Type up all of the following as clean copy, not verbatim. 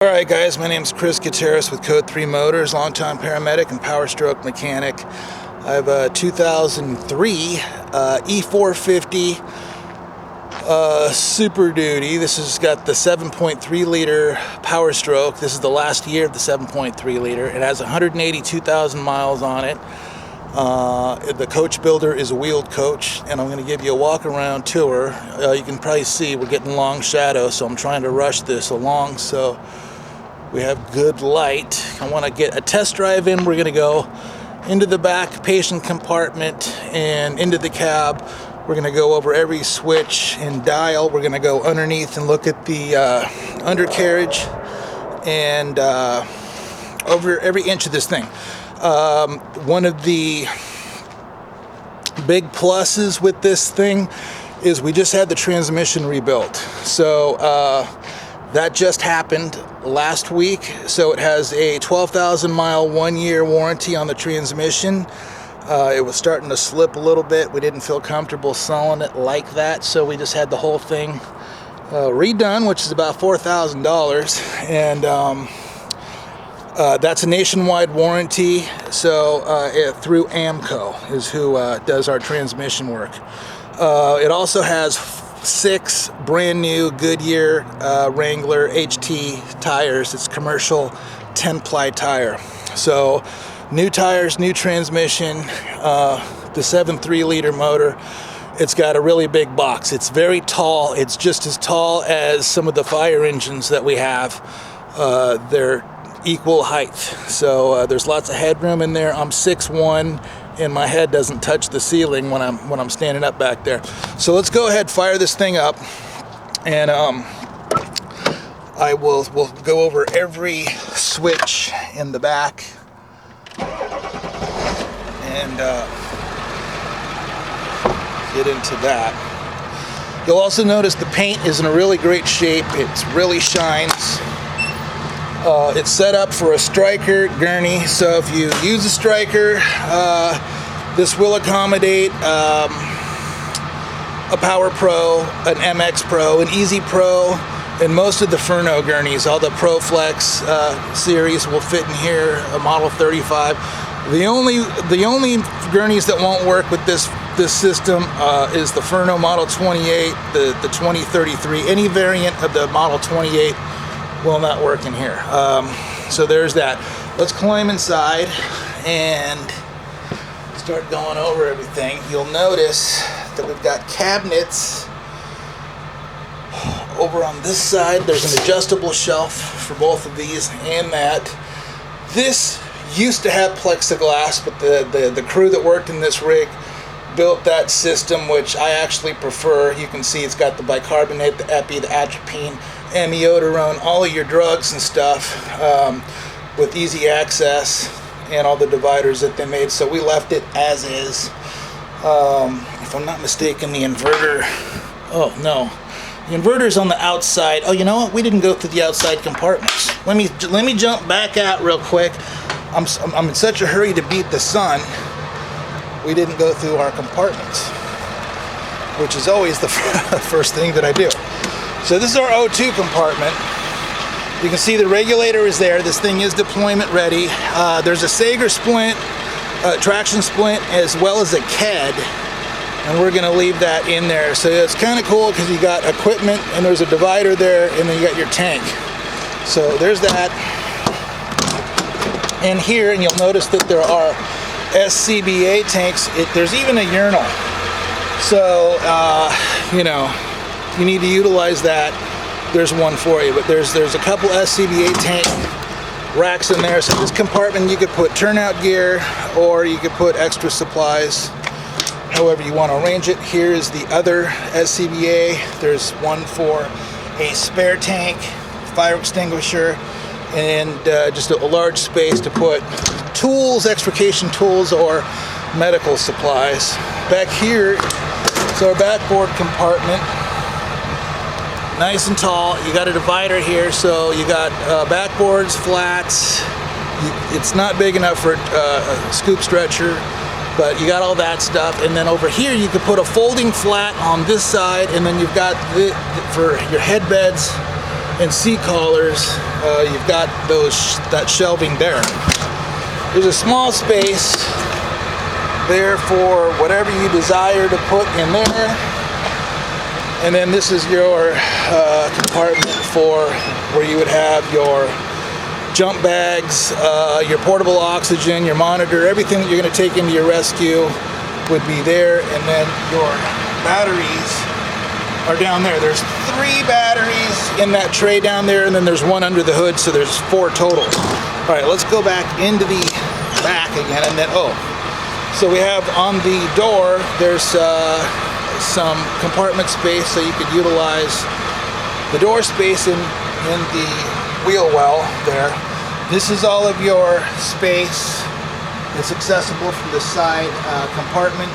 Alright guys, my name is Chris Gutierrez with Code 3 Motors, longtime paramedic and power stroke mechanic. I have a 2003 E450 Super Duty. This has got the 7.3 liter power stroke. This is the last year of the 7.3 liter. It has 182,000 miles on it. The coach builder is a wheeled coach, and I'm going to give you a walk around tour. You can probably see we're getting long shadow, so I'm trying to rush this along so we have good light. I want to get a test drive in. We're going to go into the back patient compartment and into the cab. We're going to go over every switch and dial. We're going to go underneath and look at the undercarriage and over every inch of this thing. One of the big pluses with this thing is we just had the transmission rebuilt. So that just happened last week. So it has a 12,000 mile 1-year warranty on the transmission. It was starting to slip a little bit. We didn't feel comfortable selling it like that, so we just had the whole thing redone, which is about $4,000. And that's a nationwide warranty, so through AAMCO is who does our transmission work. It also has 6 brand new Goodyear Wrangler HT tires. It's commercial 10-ply tire. So new tires, new transmission, the 7.3 liter motor. It's got a really big box. It's very tall. It's just as tall as some of the fire engines that we have. They're equal height, so there's lots of headroom in there. I'm 6'1", and my head doesn't touch the ceiling when I'm standing up back there. So let's go ahead, fire this thing up, and we'll go over every switch in the back and get into that. You'll also notice the paint is in a really great shape. It really shines. It's set up for a striker gurney, so if you use a striker, this will accommodate a Power Pro, an MX Pro, an Easy Pro, and most of the Furno gurneys. All the Pro Flex series will fit in here, a Model 35. The only gurneys that won't work with this system is the Furno Model 28, the 2033. Any variant of the Model 28 will not work in here. So there's that. Let's climb inside and start going over everything. You'll notice that we've got cabinets over on this side. There's an adjustable shelf for both of these and that. This used to have plexiglass, but the crew that worked in this rig built that system, which I actually prefer. You can see it's got the bicarbonate, the epi, the atropine, amiodarone, all of your drugs and stuff, with easy access and all the dividers that they made. So we left it as is. If I'm not mistaken, the inverter, oh no, the inverter's on the outside. Oh, you know what? We didn't go through the outside compartments. Let me jump back out real quick. I'm in such a hurry to beat the sun. We didn't go through our compartments, which is always the first thing that I do. So this is our O2 compartment. You can see the regulator is there. This thing is deployment ready. There's a Sager splint, traction splint, as well as a KED, and we're gonna leave that in there. So it's kind of cool because you got equipment and there's a divider there, and then you got your tank. So there's that. And here, and you'll notice that there are SCBA tanks. There's even a urinal. So, you know, you need to utilize that. There's one for you, but there's a couple SCBA tank racks in there. So this compartment, you could put turnout gear, or you could put extra supplies, however you want to arrange it. Here is the other SCBA. There's one for a spare tank, fire extinguisher, and just a large space to put tools, extrication tools, or medical supplies. Back here is our backboard compartment. Nice and tall. You got a divider here, so you got backboards, flats. It's not big enough for a scoop stretcher, but you got all that stuff. And then over here you could put a folding flat on this side, and then you've got for your head beds and seat collars, you've got that shelving there. There's a small space there for whatever you desire to put in there. And then this is your compartment for where you would have your jump bags, your portable oxygen, your monitor, everything that you're going to take into your rescue would be there. And then your batteries are down there. There's 3 batteries in that tray down there, and then there's 1 under the hood, so there's 4 total. All right, let's go back into the back again, and then, so we have on the door, there's some compartment space, so you could utilize the door space in the wheel well there. This is all of your space that's accessible from the side compartment.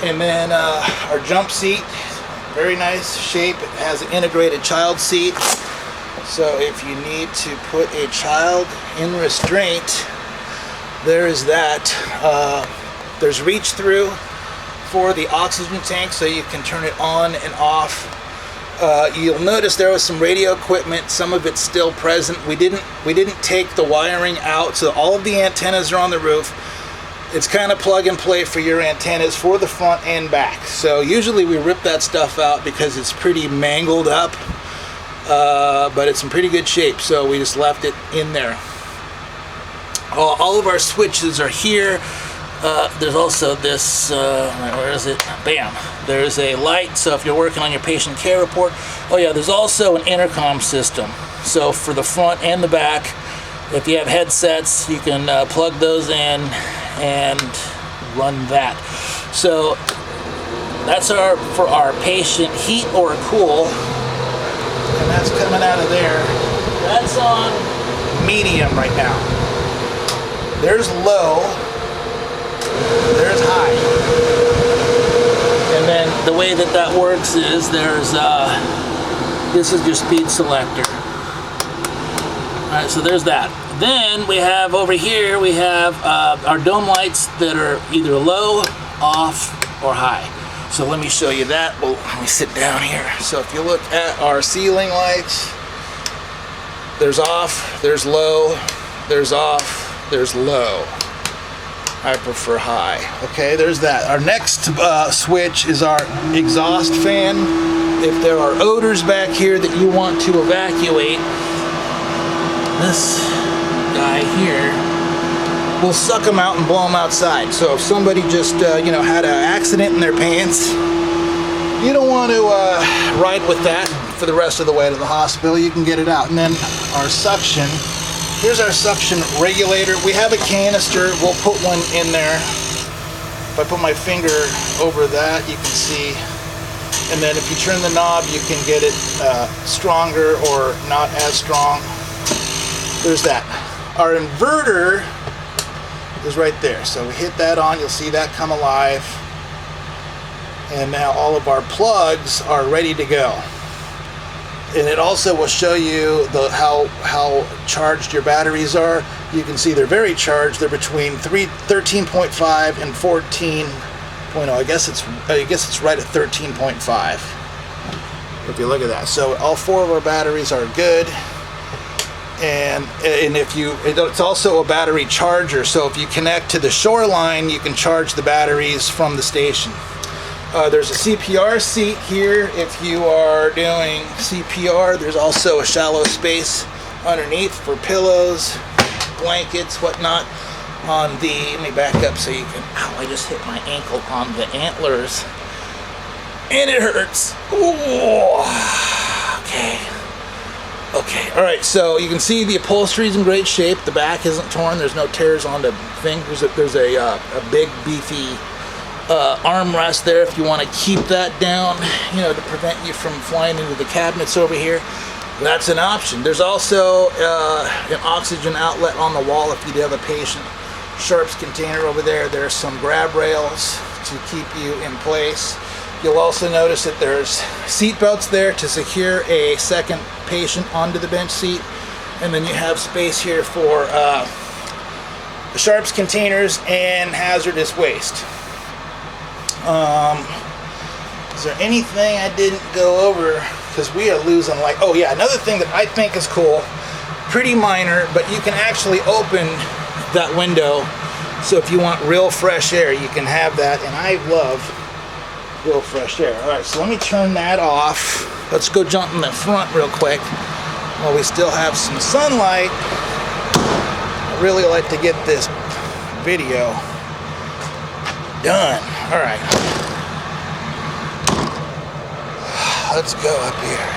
And then our jump seat, very nice shape. It has an integrated child seat. So if you need to put a child in restraint, there is that. There's reach through for the oxygen tank, so you can turn it on and off. You'll notice there was some radio equipment. Some of it's still present. We didn't take the wiring out, so all of the antennas are on the roof. It's kind of plug and play for your antennas for the front and back. So usually we rip that stuff out because it's pretty mangled up, but it's in pretty good shape, so we just left it in there. All of our switches are here. There's also this, where is it? Bam. There's a light, so if you're working on your patient care report. Oh yeah, there's also an intercom system. So for the front and the back, if you have headsets, you can plug those in and run that. So that's for our patient heat or cool. And that's coming out of there. That's on medium right now. There's low. There's high. And then the way that works is there's this is your speed selector. Alright, so there's that. Then we have over here, we have our dome lights that are either low, off, or high. So let me show you that. Well, let me sit down here. So if you look at our ceiling lights, there's off, there's low, there's off, there's low. I prefer high. Okay, there's that. Our next switch is our exhaust fan. If there are odors back here that you want to evacuate, this guy here will suck them out and blow them outside. So if somebody just had an accident in their pants, you don't want to ride with that for the rest of the way to the hospital. You can get it out. And then our suction. Here's our suction regulator. We have a canister. We'll put one in there. If I put my finger over that, you can see. And then if you turn the knob, you can get it stronger or not as strong. There's that. Our inverter is right there. So we hit that on. You'll see that come alive. And now all of our plugs are ready to go. And it also will show you how charged your batteries are. You can see they're very charged. They're between 13.5 and 14.0. I guess it's right at 13.5. If you look at that. So all 4 of our batteries are good. And it's also a battery charger. So if you connect to the Shoreline, you can charge the batteries from the station. There's a CPR seat here if you are doing CPR. There's also a shallow space underneath for pillows, blankets, whatnot. Let me back up so you can, I just hit my ankle on the antlers and it hurts. Ooh, okay, all right, so you can see the upholstery is in great shape. The back isn't torn. There's no tears on the thing. There's a big beefy armrest there if you want to keep that down, to prevent you from flying into the cabinets over here. That's an option. There's also an oxygen outlet on the wall if you do have a patient. Sharps container over there. There's some grab rails to keep you in place. You'll also notice that there's seat belts there to secure a second patient onto the bench seat. And then you have space here for the Sharps containers and hazardous waste. Is there anything I didn't go over because we are losing like, oh yeah, another thing that I think is cool, pretty minor, but you can actually open that window. So if you want real fresh air, you can have that, and I love real fresh air. All right, so let me turn that off. Let's go jump in the front real quick while we still have some sunlight. I really like to get this video done. All right, let's go up here.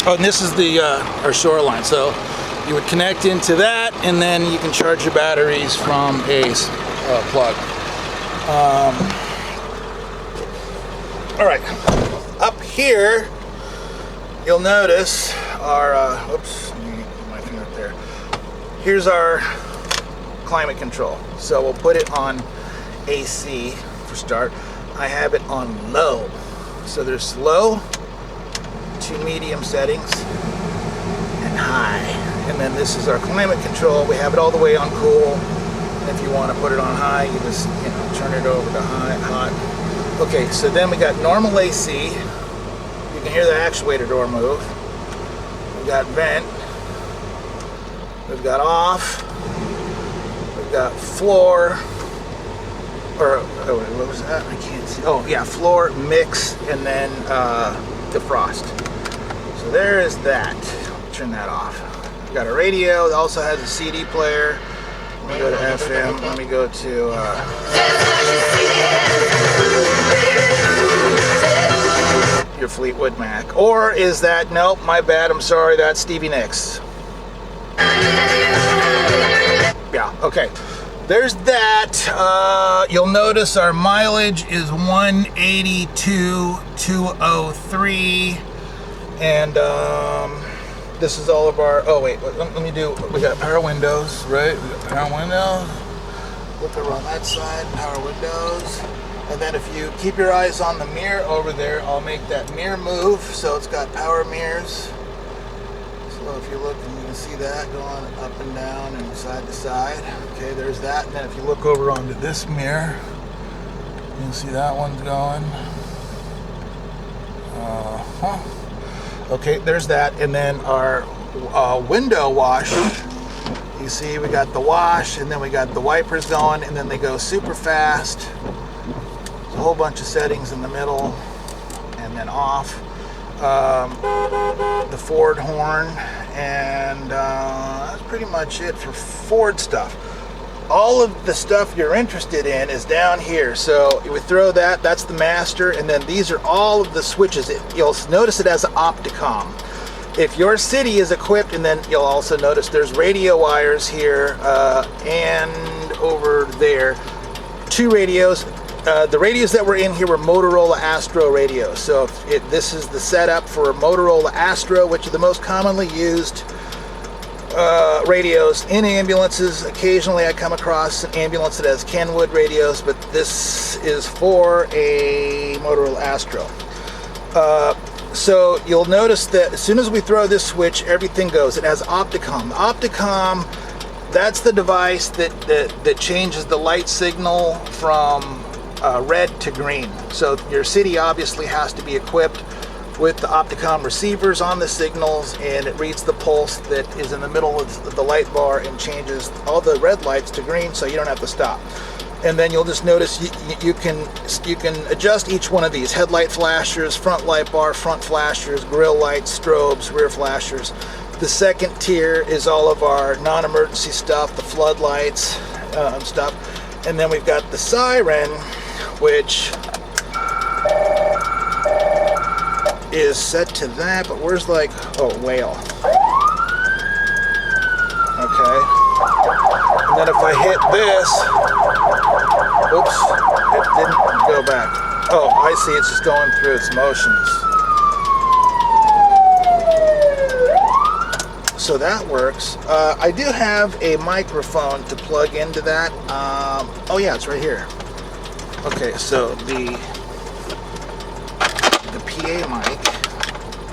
Oh, and this is the our shoreline. So you would connect into that, and then you can charge your batteries from a plug. All right, up here, you'll notice our, oops, let me get my finger up there. Here's our climate control. So we'll put it on AC for start. I have it on low. So there's low, 2 medium settings, and high. And then this is our climate control. We have it all the way on cool. And if you want to put it on high, you just turn it over to high, hot. Okay, so then we got normal AC. You can hear the actuator door move. We've got vent. We've got off. We've got floor. Or, oh, what was that? I can't see. Oh, yeah, floor, mix, and then defrost. So there is that. Turn that off. We've got a radio. It also has a CD player. Let me go to FM. Let me go to your Fleetwood Mac. Or is that, nope, my bad, I'm sorry, that's Stevie Nicks. Yeah, okay. There's that. You'll notice our mileage is 182,203. And this is all of our, oh wait, let me do, we got power windows, right? We got power windows. Look around that side, power windows. And then if you keep your eyes on the mirror over there, I'll make that mirror move. So it's got power mirrors. So if you look, you can see that going up and down and side to side. Okay, there's that. And then if you look over onto this mirror, you can see that one's going. Okay, there's that. And then our window wash. You see we got the wash, and then we got the wipers going, and then they go super fast. There's a whole bunch of settings in the middle, and then off. The Ford horn, and that's pretty much it for Ford stuff. All of the stuff you're interested in is down here. So we throw that, that's the master, and then these are all of the switches. You'll notice it as an Opticom. If your city is equipped, and then you'll also notice there's radio wires here and over there. 2 radios. The radios that were in here were Motorola Astro radios. So this is the setup for a Motorola Astro, which are the most commonly used radios in ambulances. Occasionally I come across an ambulance that has Kenwood radios, but this is for a Motorola Astro. So you'll notice that as soon as we throw this switch, everything goes. It has Opticom. Opticom, that's the device that changes the light signal from red to green. So your city obviously has to be equipped with the Opticom receivers on the signals, and it reads the pulse that is in the middle of the light bar and changes all the red lights to green, so you don't have to stop. And then you'll just notice you can adjust each one of these: headlight flashers, front light bar, front flashers, grill lights, strobes, rear flashers. The second tier is all of our non-emergency stuff, the floodlights stuff, and then we've got the siren, which is set to that, but where's like, oh, whale. Okay. And then if I hit this, oops, it didn't go back. Oh, I see, it's just going through its motions. So that works. I do have a microphone to plug into that. Oh yeah, it's right here. Okay, so the PA mic,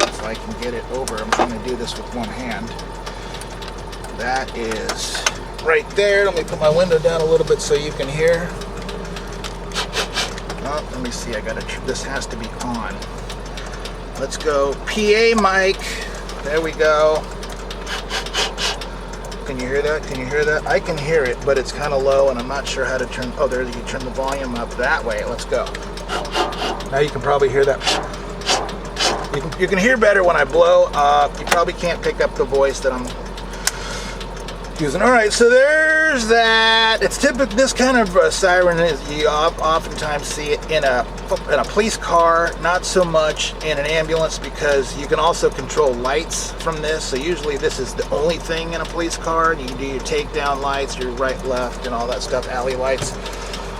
if I can get it over, I'm trying to do this with one hand. That is right there. Let me put my window down a little bit so you can hear. Oh, let me see, this has to be on. Let's go PA mic. There we go. Can you hear that? Can you hear that? I can hear it, but it's kind of low, and I'm not sure how to turn. Oh, there, you turn the volume up that way. Let's go. Now you can probably hear that. You can hear better when I blow. You probably can't pick up the voice that I'm using. All right, so there's that. It's typical. This kind of siren is you oftentimes see it in a police car, not so much in an ambulance, because you can also control lights from this. So usually this is the only thing in a police car, and you can do your takedown lights, your right, left, and all that stuff, alley lights.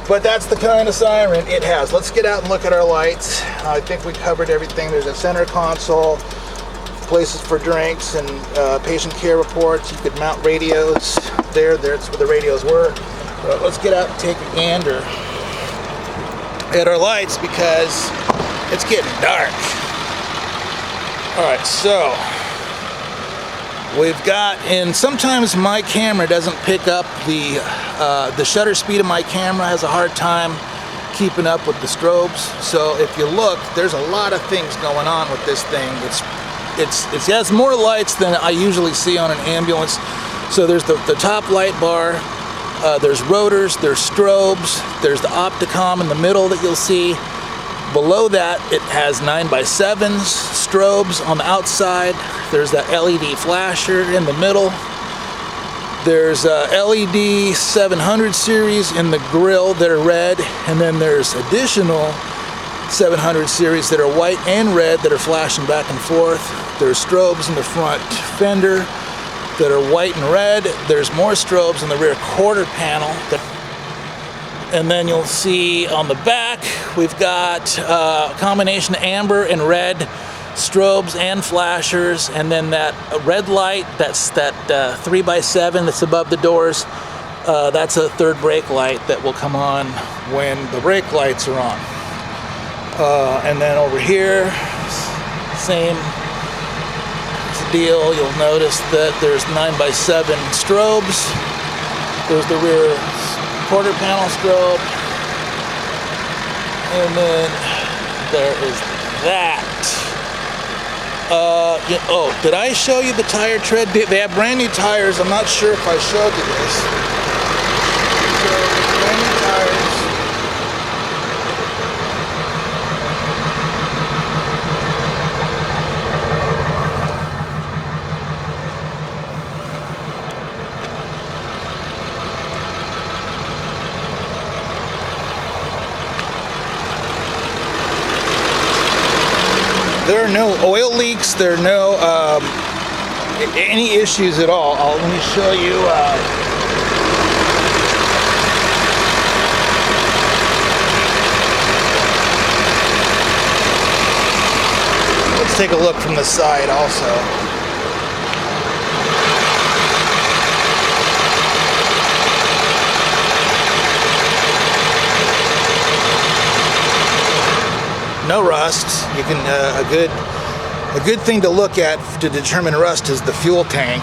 But that's the kind of siren it has. Let's get out and look at our lights. I think we covered everything. There's a center console, places for drinks, and patient care reports. You could mount radios there. That's where the radios were. But let's get out and take a gander at our lights, because it's getting dark. All right, so we've got, and sometimes my camera doesn't pick up the shutter speed of my camera, has a hard time keeping up with the strobes. So if you look, there's a lot of things going on with this thing. It has more lights than I usually see on an ambulance. So there's the top light bar, there's rotors, there's strobes, there's the Opticom in the middle that you'll see. Below that, it has 9x7s, strobes on the outside. There's that LED flasher in the middle. There's a LED 700 series in the grill that are red, and then there's additional 700 series that are white and red that are flashing back and forth. There's strobes in the front fender that are white and red. There's more strobes in the rear quarter panel. And then you'll see on the back, we've got a combination of amber and red strobes and flashers. And then that red light, that's that 3x7 that's above the doors. That's a third brake light that will come on when the brake lights are on. And then over here, same deal. You'll notice that there's 9x7 strobes. There's the rear quarter panel strobe. And then there is that. Oh, did I show you the tire tread? They have brand new tires. I'm not sure if I showed you this. So, brand new tires. There are no oil leaks. There are no any issues at all. Let me show you. Let's take a look from the side also. No rust. You can a good thing to look at to determine rust is the fuel tank.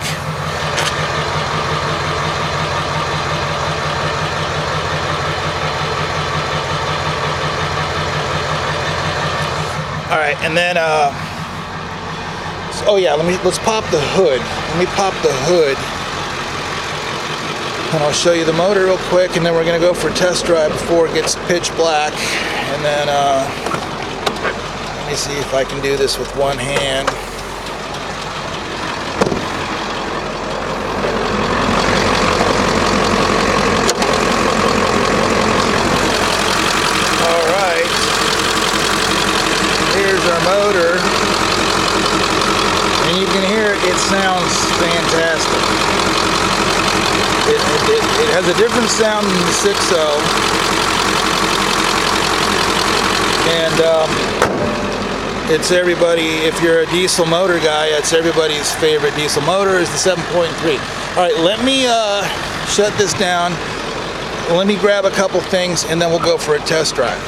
All right, and then oh yeah, let's pop the hood. Let me pop the hood, and I'll show you the motor real quick, and then we're gonna go for a test drive before it gets pitch black, and then. Let me see if I can do this with one hand. All right. Here's our motor. And you can hear it sounds fantastic. It has a different sound than the 6.0. And it's everybody, if you're a diesel motor guy, it's everybody's favorite diesel motor is the 7.3. All right, let me shut this down. Let me grab a couple things, and then we'll go for a test drive.